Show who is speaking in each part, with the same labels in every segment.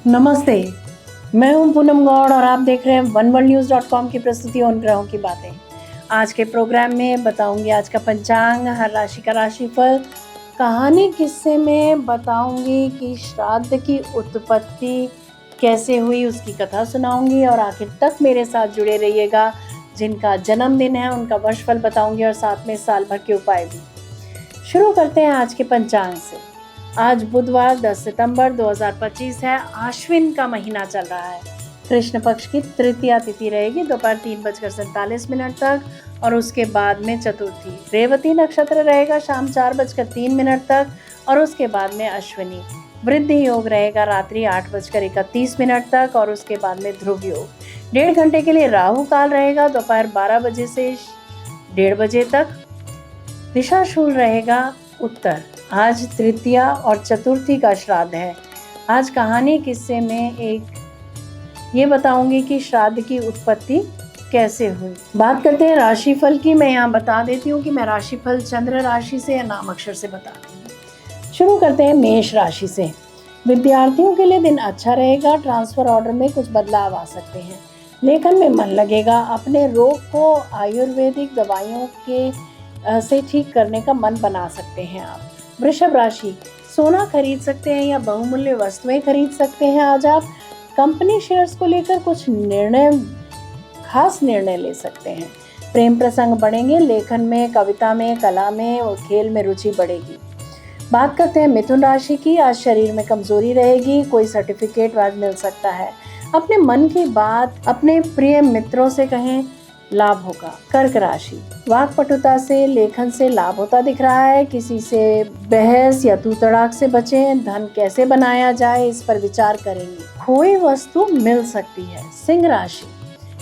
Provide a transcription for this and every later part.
Speaker 1: नमस्ते। मैं हूं पूनम गौड़ और आप देख रहे हैं oneworldnews.com की प्रस्तुति उन ग्रहों की बातें। आज के प्रोग्राम में बताऊंगी आज का पंचांग, हर राशि का राशिफल, कहानी किस्से में बताऊंगी कि श्राद्ध की उत्पत्ति कैसे हुई, उसकी कथा सुनाऊंगी और आखिर तक मेरे साथ जुड़े रहिएगा। जिनका जन्मदिन है उनका वर्षफल बताऊंगी और साथ में साल भर के उपाय भी। शुरू करते हैं आज के पंचांग से। आज बुधवार 10 सितंबर 2025 है। आश्विन का महीना चल रहा है। कृष्ण पक्ष की तृतीया तिथि रहेगी दोपहर 3:47 तक और उसके बाद में चतुर्थी। रेवती नक्षत्र रहेगा शाम 4:03 तक और उसके बाद में अश्विनी। वृद्धि योग रहेगा रात्रि 8:31 तक और उसके बाद में ध्रुव योग। 1.5 घंटे के लिए राहु काल रहेगा दोपहर 12 बजे से 1:30 बजे तक। दिशाशूल रहेगा उत्तर। आज तृतीया और चतुर्थी का श्राद्ध है। आज कहानी किस्से में ये बताऊंगी कि श्राद्ध की उत्पत्ति कैसे हुई। बात करते हैं राशिफल की। मैं यहाँ बता देती हूँ कि मैं राशिफल चंद्र राशि से या नाम अक्षर से बताती हूँ। शुरू करते हैं मेष राशि से। विद्यार्थियों के लिए दिन अच्छा रहेगा। ट्रांसफर ऑर्डर में कुछ बदलाव आ सकते हैं। लेखन में मन लगेगा। अपने रोग को आयुर्वेदिक दवाइयों से ठीक करने का मन बना सकते हैं आप। वृषभ राशि, सोना खरीद सकते हैं या बहुमूल्य वस्तुएं खरीद सकते हैं। आज आप कंपनी शेयर्स को लेकर कुछ खास निर्णय ले सकते हैं। प्रेम प्रसंग बढ़ेंगे। लेखन में, कविता में, कला में और खेल में रुचि बढ़ेगी। बात करते हैं मिथुन राशि की। आज शरीर में कमजोरी रहेगी। कोई सर्टिफिकेट आज मिल सकता है। अपने मन की बात अपने प्रिय मित्रों से कहें, लाभ होगा। कर्क राशि, वाक्पटुता से, लेखन से लाभ होता दिख रहा है। किसी से बहस या तू तड़ाक से बचें। धन कैसे बनाया जाए इस पर विचार करेंगे। खोई वस्तु मिल सकती है। सिंह राशि,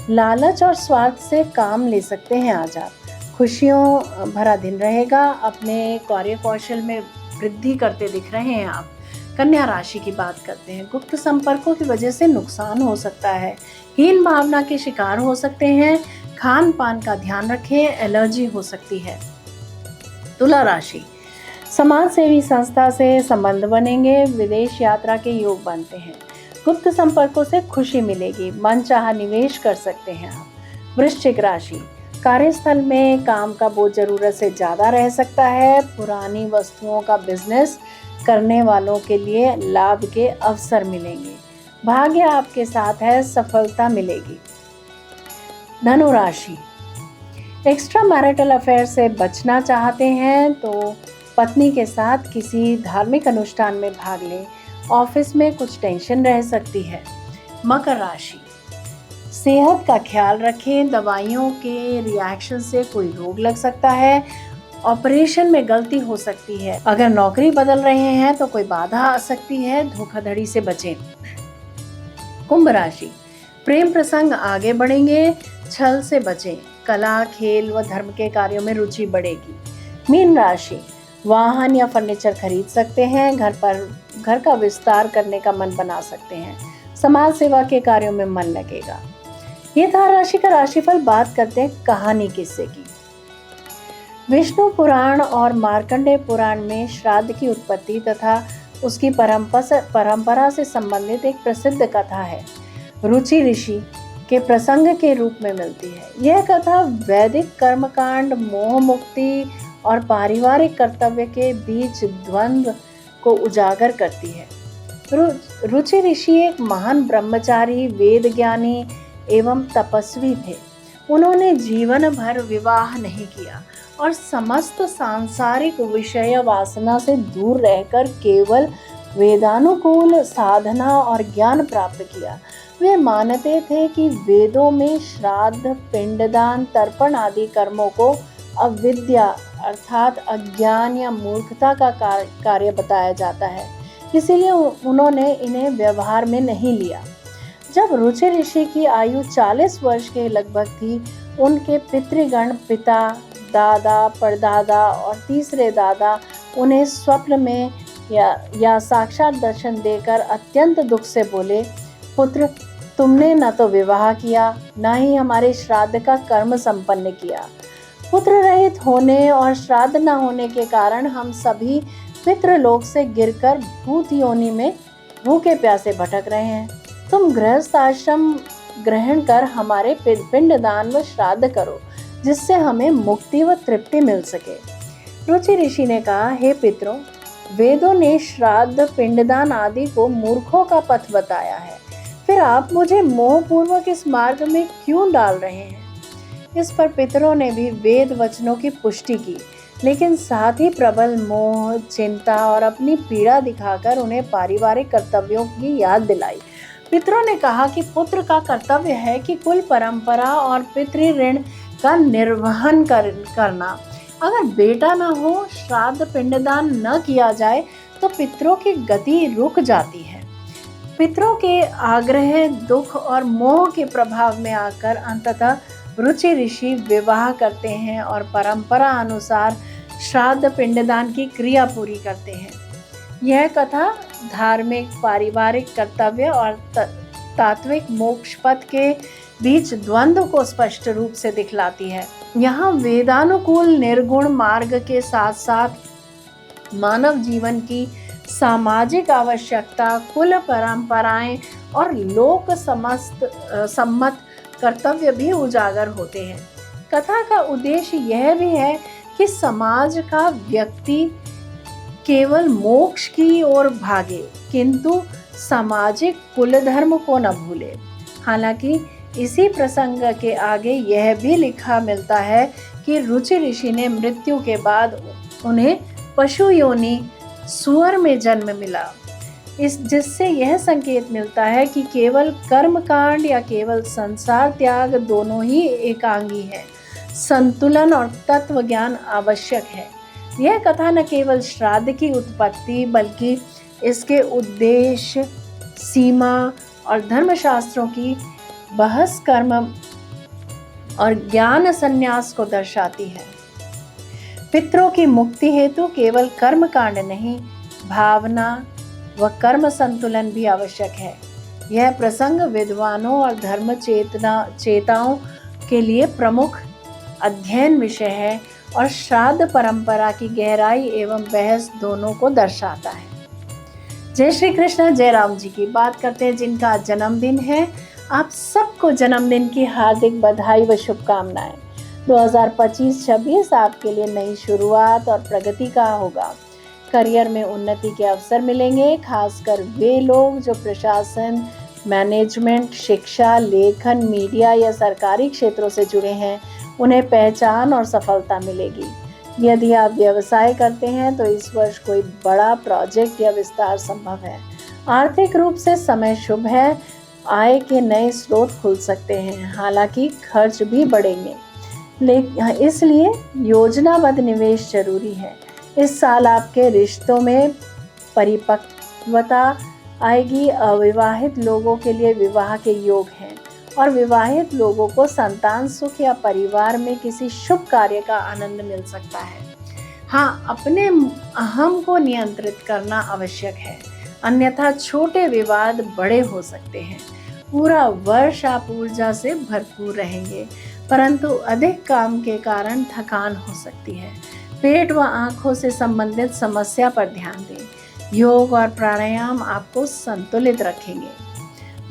Speaker 1: लालच और स्वार्थ से काम ले सकते हैं आज आप। खुशियों भरा दिन रहेगा। अपने कार्य कौशल में वृद्धि करते दिख रहे हैं आप। कन्या राशि की बात करते हैं। गुप्त संपर्कों की वजह से नुकसान हो सकता है। हीन भावना के शिकार हो सकते हैं। खान पान का ध्यान रखें, एलर्जी हो सकती है। तुला राशि, समाज सेवी संस्था से संबंध बनेंगे। विदेश यात्रा के योग बनते हैं। गुप्त संपर्कों से खुशी मिलेगी। मनचाहा निवेश कर सकते हैं आप। वृश्चिक राशि, कार्यस्थल में काम का बोझ जरूरत से ज्यादा रह सकता है। पुरानी वस्तुओं का बिजनेस करने वालों के लिए लाभ के अवसर मिलेंगे। भाग्य आपके साथ है, सफलता मिलेगी। धनु राशि, एक्स्ट्रा मैरिटल अफेयर से बचना चाहते हैं तो पत्नी के साथ किसी धार्मिक अनुष्ठान में भाग लें। ऑफिस में कुछ टेंशन रह सकती है। मकर राशि, सेहत का ख्याल रखें। दवाइयों के रिएक्शन से कोई रोग लग सकता है। ऑपरेशन में गलती हो सकती है। अगर नौकरी बदल रहे हैं तो कोई बाधा आ सकती है। धोखाधड़ी से बचें। कुंभ राशि, प्रेम प्रसंग आगे बढ़ेंगे। छल से बचें। कला, खेल व धर्म के कार्यों में रुचि बढ़ेगी। मीन राशि, वाहन या फर्नीचर खरीद सकते हैं। घर का विस्तार करने का मन बना सकते हैं। समाज सेवा के कार्यों में मन लगेगा। ये था राशि का राशिफल। बात करते हैं कहानी किस्से की। विष्णु पुराण और मार्कंडेय पुराण में श्राद्ध की उत्पत्ति तथा उसकी परंपरा से संबंधित एक प्रसिद्ध कथा है। रुचि ऋषि के प्रसंग के रूप में मिलती है। यह कथा वैदिक कर्मकांड, मोह मुक्ति और पारिवारिक कर्तव्य के बीच द्वंद्व को उजागर करती है। रुचि ऋषि एक महान ब्रह्मचारी, वेद ज्ञानी एवं तपस्वी थे। उन्होंने जीवन भर विवाह नहीं किया और समस्त सांसारिक विषय वासना से दूर रहकर केवल वेदानुकूल साधना और ज्ञान प्राप्त किया। वे मानते थे कि वेदों में श्राद्ध, पिंडदान, तर्पण आदि कर्मों को अविद्या अर्थात अज्ञान या मूर्खता का कार्य बताया जाता है। इसीलिए उन्होंने इन्हें व्यवहार में नहीं लिया। जब रुचि ऋषि की आयु 40 वर्ष के लगभग थी, उनके पितृगण, पिता, दादा, परदादा और तीसरे दादा उन्हें स्वप्न में या साक्षात दर्शन देकर अत्यंत दुख से बोले, पुत्र, तुमने न तो विवाह किया, न ही हमारे श्राद्ध का कर्म संपन्न किया। पुत्र रहित होने और श्राद्ध न होने के कारण हम सभी पितृलोक से गिरकर भूत योनि में भूखे प्यासे भटक रहे हैं। तुम गृहस्थ आश्रम ग्रहण कर हमारे पिंडदान व श्राद्ध करो, जिससे हमें मुक्ति व तृप्ति मिल सके। रुचि ऋषि ने कहा, हे पितरों, वेदों ने श्राद्ध, पिंडदान आदि को मूर्खों का पथ बताया है, फिर आप मुझे मोहपूर्वक इस मार्ग में क्यों डाल रहे हैं? इस पर पितरों ने भी वेद वचनों की पुष्टि की, लेकिन साथ ही प्रबल मोह, चिंता और अपनी पीड़ा दिखाकर उन्हें पारिवारिक कर्तव्यों की याद दिलाई। पितरों ने कहा कि पुत्र का कर्तव्य है कि कुल परंपरा और पितृ ऋण का निर्वहन करना। अगर बेटा न हो, श्राद्ध पिंडदान न किया जाए तो पितरों की गति रुक जाती है। पितरों के आग्रह, दुख और मोह के प्रभाव में आकर अंततः रुचि ऋषि विवाह करते हैं और परंपरा अनुसार श्राद्ध पिंडदान की क्रिया पूरी करते हैं। यह कथा धार्मिक, पारिवारिक कर्तव्य और तात्विक मोक्ष पथ के बीच द्वंद्व को स्पष्ट रूप से दिखलाती है। यहाँ वेदानुकूल निर्गुण मार्ग के साथ साथ मानव जीवन की सामाजिक आवश्यकता, कुल परंपराएं और लोक सम्मत कर्तव्य भी उजागर होते हैं। कथा का उद्देश्य यह भी है कि समाज का व्यक्ति केवल मोक्ष की ओर भागे, किंतु सामाजिक कुल धर्म को न भूले। हालांकि इसी प्रसंग के आगे यह भी लिखा मिलता है कि रुचि ऋषि ने मृत्यु के बाद उन्हें पशु योनि सुअर में जन्म मिला, जिससे यह संकेत मिलता है कि केवल कर्म कांड या केवल संसार त्याग दोनों ही एकांगी है। संतुलन और तत्व ज्ञान आवश्यक है। यह कथा न केवल श्राद्ध की उत्पत्ति बल्कि इसके उद्देश्य, सीमा और धर्मशास्त्रों की बहस, कर्म और ज्ञान संन्यास को दर्शाती है। पितरों की मुक्ति हेतु केवल कर्म कांड नहीं, भावना व कर्म संतुलन भी आवश्यक है। यह प्रसंग विद्वानों और धर्म चेताओं के लिए प्रमुख अध्ययन विषय है और श्राद्ध परंपरा की गहराई एवं बहस दोनों को दर्शाता है। जय श्री कृष्ण, जय राम जी की बात करते हैं जिनका जन्मदिन है। आप सबको जन्मदिन की हार्दिक बधाई व शुभकामनाएं। 2025-26 आपके लिए नई शुरुआत और प्रगति का होगा। करियर में उन्नति के अवसर मिलेंगे, खासकर वे लोग जो प्रशासन, मैनेजमेंट, शिक्षा, लेखन, मीडिया या सरकारी क्षेत्रों से जुड़े हैं, उन्हें पहचान और सफलता मिलेगी। यदि आप व्यवसाय करते हैं तो इस वर्ष कोई बड़ा प्रोजेक्ट या विस्तार संभव है। आर्थिक रूप से समय शुभ है, आय के नए स्रोत खुल सकते हैं, हालांकि खर्च भी बढ़ेंगे, इसलिए योजनाबद्ध निवेश जरूरी है। इस साल आपके रिश्तों में परिपक्वता आएगी। अविवाहित लोगों के लिए विवाह के योग हैं और विवाहित लोगों को संतान सुख या परिवार में किसी शुभ कार्य का आनंद मिल सकता है। हाँ, अपने अहम को नियंत्रित करना आवश्यक है, अन्यथा छोटे विवाद बड़े हो सकते हैं। पूरा वर्ष आप ऊर्जा से भरपूर रहेंगे, परंतु अधिक काम के कारण थकान हो सकती है। पेट व आँखों से संबंधित समस्या पर ध्यान दें। योग और प्राणायाम आपको संतुलित रखेंगे।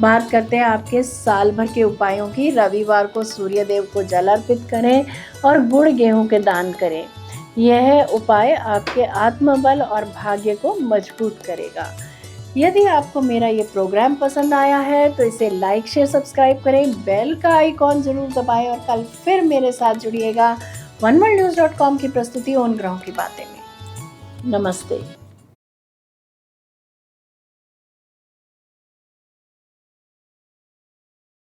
Speaker 1: बात करते हैं आपके साल भर के उपायों की। रविवार को सूर्य देव को जल अर्पित करें और गुड़ गेहूं के दान करें। यह उपाय आपके आत्मबल और भाग्य को मजबूत करेगा। यदि आपको मेरा ये प्रोग्राम पसंद आया है तो इसे लाइक, शेयर, सब्सक्राइब करें, बेल का आइकॉन जरूर दबाएं और कल फिर मेरे साथ जुड़िएगा oneworldnews.com की प्रस्तुति उन ग्रहों की बातें में। नमस्ते।